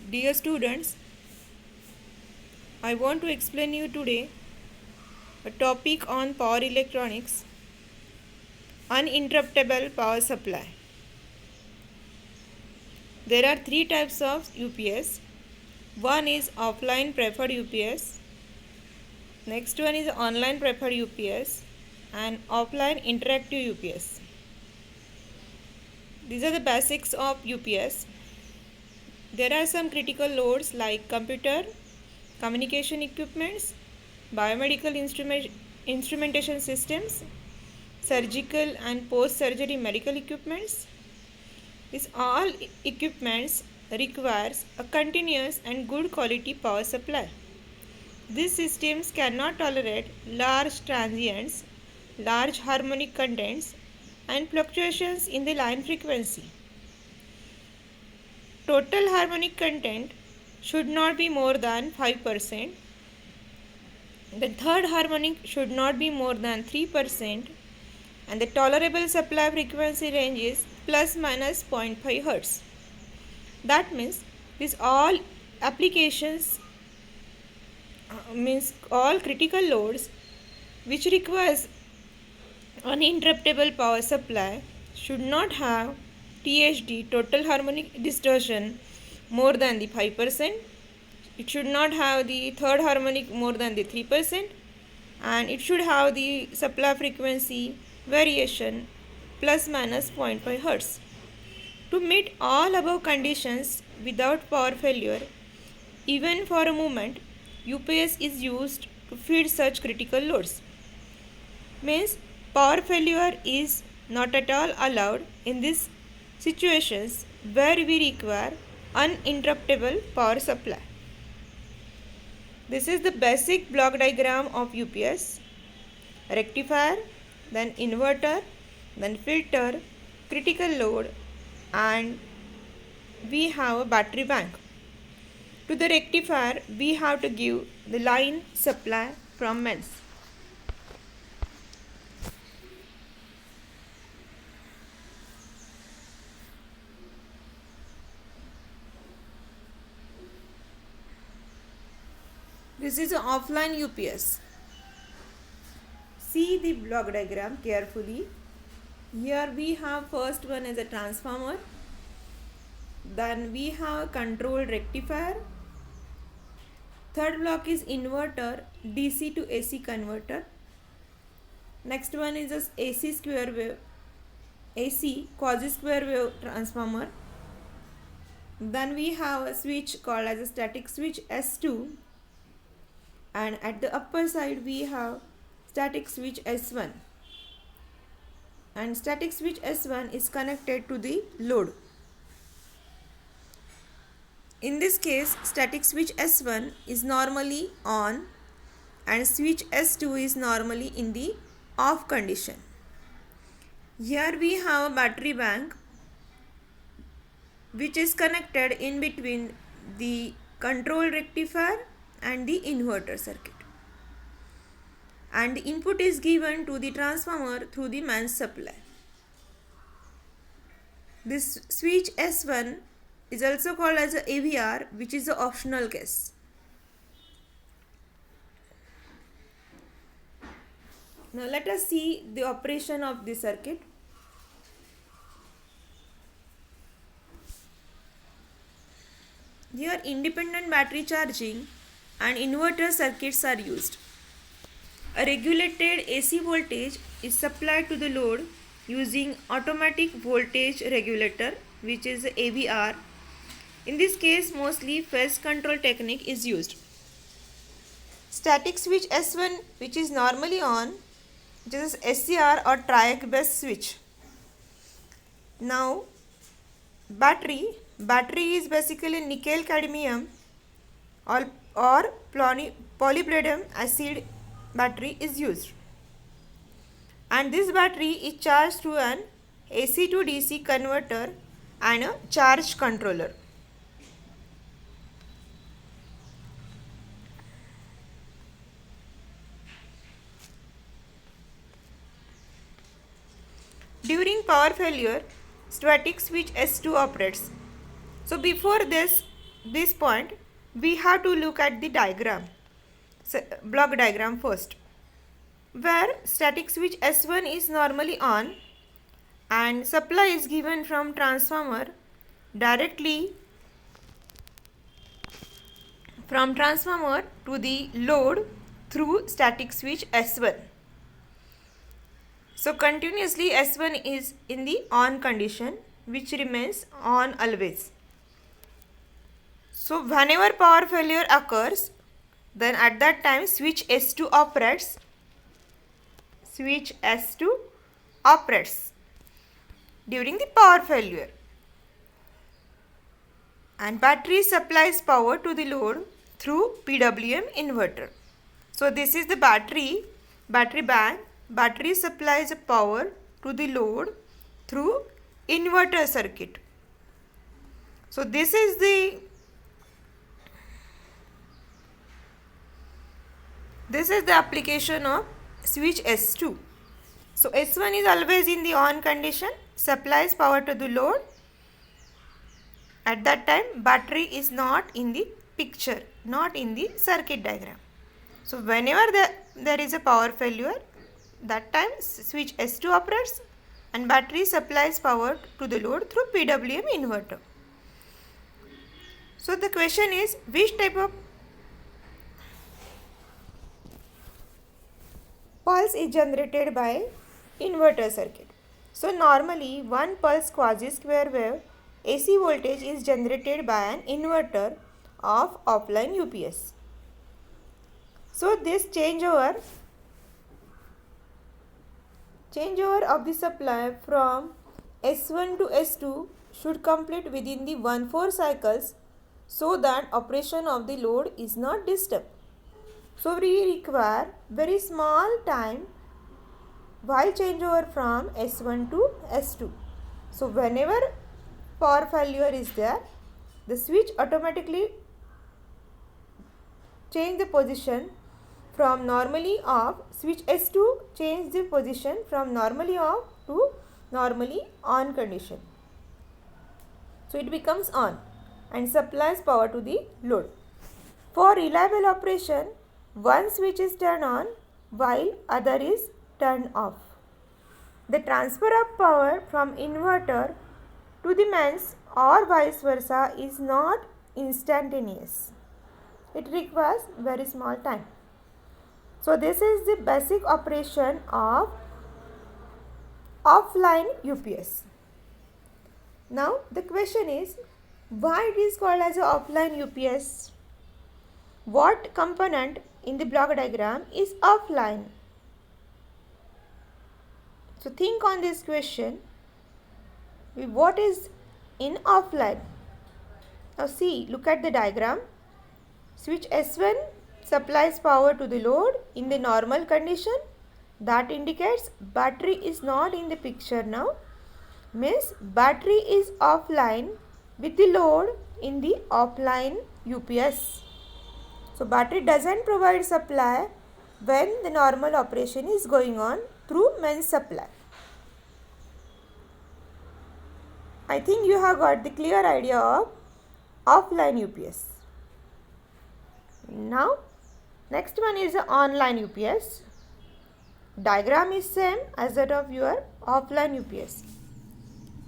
Dear students, I want to explain you today a topic on power electronics, uninterruptible power supply. There are three types of UPS. One is offline preferred UPS, next one is online preferred UPS, and offline interactive UPS. These are the basics of UPS. There are some critical loads like computer, communication equipments, biomedical instrumentation systems, surgical and post-surgery medical equipments. These all equipments requires a continuous and good quality power supply. These systems cannot tolerate large transients, large harmonic contents, and fluctuations in the line frequency. Total harmonic content should not be more than 5%. The third harmonic should not be more than 3%, and the tolerable supply frequency range is plus minus 0.5 Hz. That means these all applications means all critical loads which requires uninterruptible power supply should not have THD, total harmonic distortion, more than the 5%. It should not have the third harmonic more than the 3%, and it should have the supply frequency variation plus minus 0.5 Hz. To meet all above conditions without power failure, even for a moment, UPS is used to feed such critical loads. Means power failure is not at all allowed in these situations where we require uninterruptible power supply. This is the basic block diagram of UPS: rectifier, then inverter, then filter, critical load, and we have a battery bank. To the rectifier, we have to give the line supply from mains. This is an offline UPS. See the block diagram carefully. Here we have first one as a transformer, then we have control rectifier, third block is inverter, DC to AC converter, next one is a AC square wave, AC quasi square wave transformer, then we have a switch called as a static switch S2, and at the upper side we have static switch S1, and static switch S1 is connected to the load. In this case, static switch S1 is normally on and switch S2 is normally in the off condition. Here we have a battery bank which is connected in between the control rectifier and the inverter circuit, and the input is given to the transformer through the mains supply. This switch S1 is also called as a AVR, which is the optional case. Now let us see the operation of the circuit. Here independent battery charging and inverter circuits are used. A regulated AC voltage is supplied to the load using automatic voltage regulator, which is AVR. In this case, mostly phase control technique is used. Static switch S1, which is normally on, which is SCR or triac base switch. Now battery is basically nickel cadmium or polypalladium acid battery is used, and this battery is charged through an AC to DC converter and a charge controller. During power failure, static switch S2 operates. So before this, this point, we have to look at the diagram, so block diagram first, where static switch S1 is normally on and supply is given from transformer directly from transformer to the load through static switch S1. So continuously S1 is in the on condition, which remains on always. So whenever power failure occurs, then at that time switch S2 operates. Switch S2 operates during the power failure, and battery supplies power to the load through PWM inverter. So this is the battery bank. Battery supplies power to the load through inverter circuit. So this is the application of switch S2. So S1 is always in the on condition, supplies power to the load. At that time battery is not in the picture, not in the circuit diagram. So whenever there is a power failure, that time switch S2 operates and battery supplies power to the load through PWM inverter. So the question is, which type of pulse is generated by inverter circuit? So normally one pulse quasi square wave AC voltage is generated by an inverter of offline UPS. So this changeover of the supply from S1 to S2 should complete within the 1/4 cycles, so that operation of the load is not disturbed. So we require very small time while changeover from S1 to S2. So whenever power failure is there, the switch automatically change the position from normally off. Switch S2 change the position from normally off to normally on condition. So it becomes on and supplies power to the load. For reliable operation, one switch is turned on while other is turned off. The transfer of power from inverter to the mains or vice versa is not instantaneous. It requires very small time. So this is the basic operation of offline UPS. Now the question is, why it is called as a offline UPS? What component in the block diagram is offline? So think on this question. What is in offline? Now see, look at the diagram. Switch S1 supplies power to the load in the normal condition. That indicates battery is not in the picture now. Means battery is offline with the load in the offline UPS. So battery doesn't provide supply when the normal operation is going on through mains supply. I think you have got the clear idea of offline UPS. Now next one is the online UPS. Diagram is same as that of your offline UPS.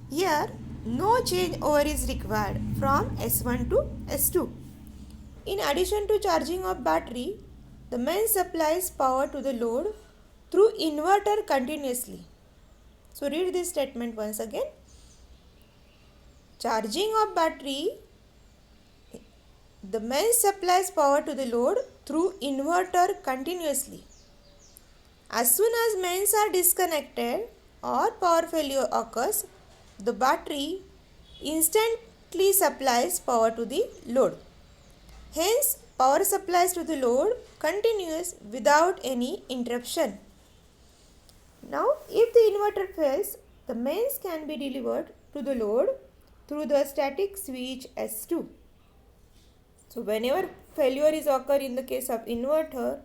Here no changeover is required from S1 to S2. In addition to charging of battery, the mains supplies power to the load through inverter continuously. So read this statement once again. Charging of battery, the mains supplies power to the load through inverter continuously. As soon as mains are disconnected or power failure occurs, the battery instantly supplies power to the load. Hence, power supplies to the load continues without any interruption. Now, if the inverter fails, the mains can be delivered to the load through the static switch S2. So whenever failure is occur in the case of inverter,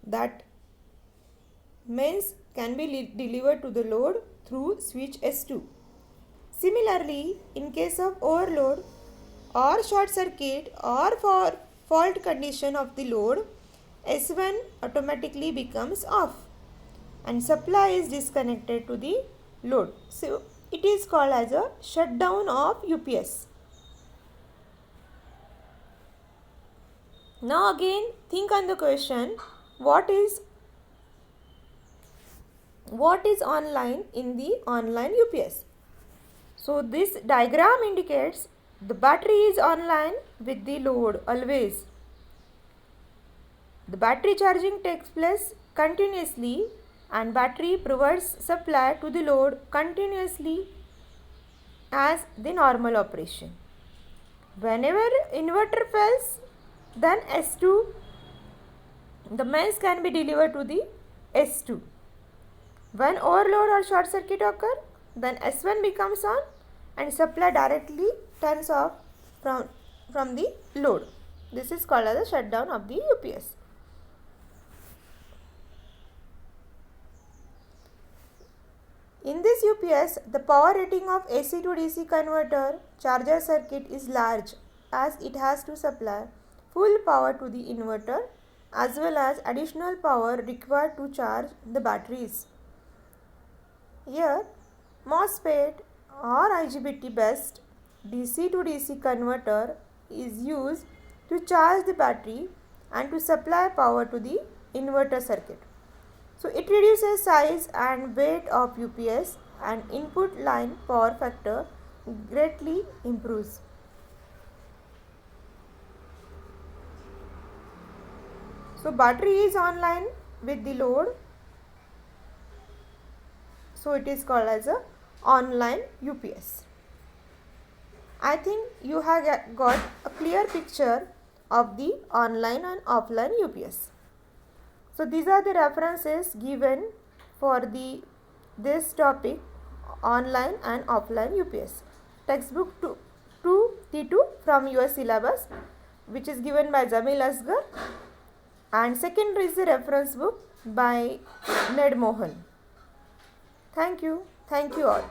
that mains can be delivered to the load through switch S2. Similarly, in case of overload, or short circuit or for fault condition of the load, S1 automatically becomes off and supply is disconnected to the load. So it is called as a shutdown of UPS. Now again think on the question, what is online in the online UPS? So this diagram indicates the battery is online with the load always. The battery charging takes place continuously and battery provides supply to the load continuously as the normal operation. Whenever inverter fails, then S2, the mains can be delivered to the S2. When overload or short circuit occur, then S1 becomes on and supply directly turns off from the load. This is called as a shutdown of the UPS. In this UPS, the power rating of AC to DC converter charger circuit is large as it has to supply full power to the inverter as well as additional power required to charge the batteries. Here, MOSFET or IGBT based DC to DC converter is used to charge the battery and to supply power to the inverter circuit. So it reduces size and weight of UPS and input line power factor greatly improves. So battery is online with the load. So it is called as a online UPS. I think you have got a clear picture of the online and offline UPS. So these are the references given for this topic, online and offline UPS. Textbook 2 T2 from your syllabus, which is given by Jamil Asghar, and second is the reference book by Ned Mohan. Thank you all.